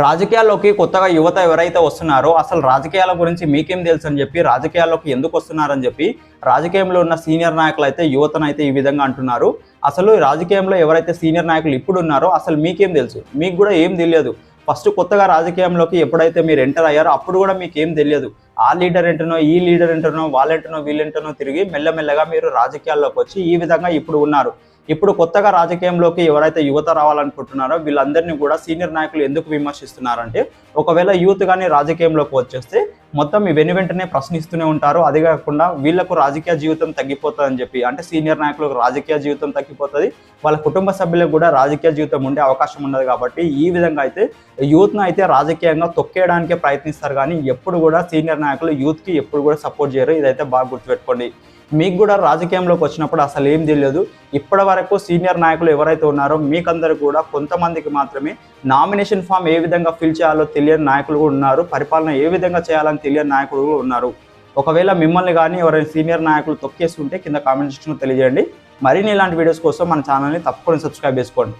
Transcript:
రాజకీయాల్లోకి కొత్తగా యువత ఎవరైతే వస్తున్నారో అసలు రాజకీయాల గురించి మీకేం తెలుసు అని చెప్పి, రాజకీయాల్లోకి ఎందుకు వస్తున్నారని చెప్పి రాజకీయంలో ఉన్న సీనియర్ నాయకులు అయితే యువతనైతే ఈ విధంగా అంటున్నారు. అసలు రాజకీయంలో ఎవరైతే సీనియర్ నాయకులు ఇప్పుడు ఉన్నారో అసలు మీకేం తెలుసు? మీకు కూడా ఏం తెలియదు. ఫస్ట్ కొత్తగా రాజకీయంలోకి ఎప్పుడైతే మీరు ఎంటర్ అయ్యారో అప్పుడు కూడా మీకు ఏం తెలియదు. ఆ లీడర్ ఏంటనో, ఈ లీడర్ ఏంటనో, వాళ్ళేంటనో, వీళ్ళేంటనో తిరిగి మెల్లమెల్లగా మీరు రాజకీయాల్లోకి వచ్చి ఈ విధంగా ఇప్పుడు ఉన్నారు. ఇప్పుడు కొత్తగా రాజకీయంలోకి ఎవరైతే యువత రావాలనుకుంటున్నారో వీళ్ళందరినీ కూడా సీనియర్ నాయకులు ఎందుకు విమర్శిస్తున్నారంటే, ఒకవేళ యూత్ కానీ రాజకీయంలోకి వచ్చేస్తే మొత్తం వెంటనే ప్రశ్నిస్తూనే ఉంటారు. అదే కాకుండా వీళ్ళకు రాజకీయ జీవితం తగ్గిపోతుందని చెప్పి, అంటే సీనియర్ నాయకులకు రాజకీయ జీవితం తగ్గిపోతుంది, వాళ్ళ కుటుంబ సభ్యులకు కూడా రాజకీయ జీవితం ఉండే అవకాశం ఉండదు. కాబట్టి ఈ విధంగా అయితే యూత్ను అయితే రాజకీయంగా తొక్కేయడానికే ప్రయత్నిస్తారు, కానీ ఎప్పుడు కూడా సీనియర్ నాయకులు యూత్కి ఎప్పుడు కూడా సపోర్ట్ చేయరు. ఇదైతే బాగా గుర్తుపెట్టుకోండి. మీకు కూడా రాజకీయంలోకి వచ్చినప్పుడు అసలు ఏం తెలియదు. ఇప్పటి వరకు సీనియర్ నాయకులు ఎవరైతే ఉన్నారో మీకందరూ కూడా కొంతమందికి మాత్రమే నామినేషన్ ఫామ్ ఏ విధంగా ఫిల్ చేయాలో తెలియని నాయకులు కూడా ఉన్నారు. పరిపాలన ఏ విధంగా చేయాలని తెలియని నాయకులు కూడా ఉన్నారు. ఒకవేళ మిమ్మల్ని కానీ ఎవరైనా సీనియర్ నాయకులు తొక్కేస్తుంటే కింద కామెంట్ సెక్షన్లో తెలియజేయండి. మరిన్ని ఇలాంటి వీడియోస్ కోసం మన ఛానల్ని తప్పకుండా సబ్స్క్రైబ్ చేసుకోండి.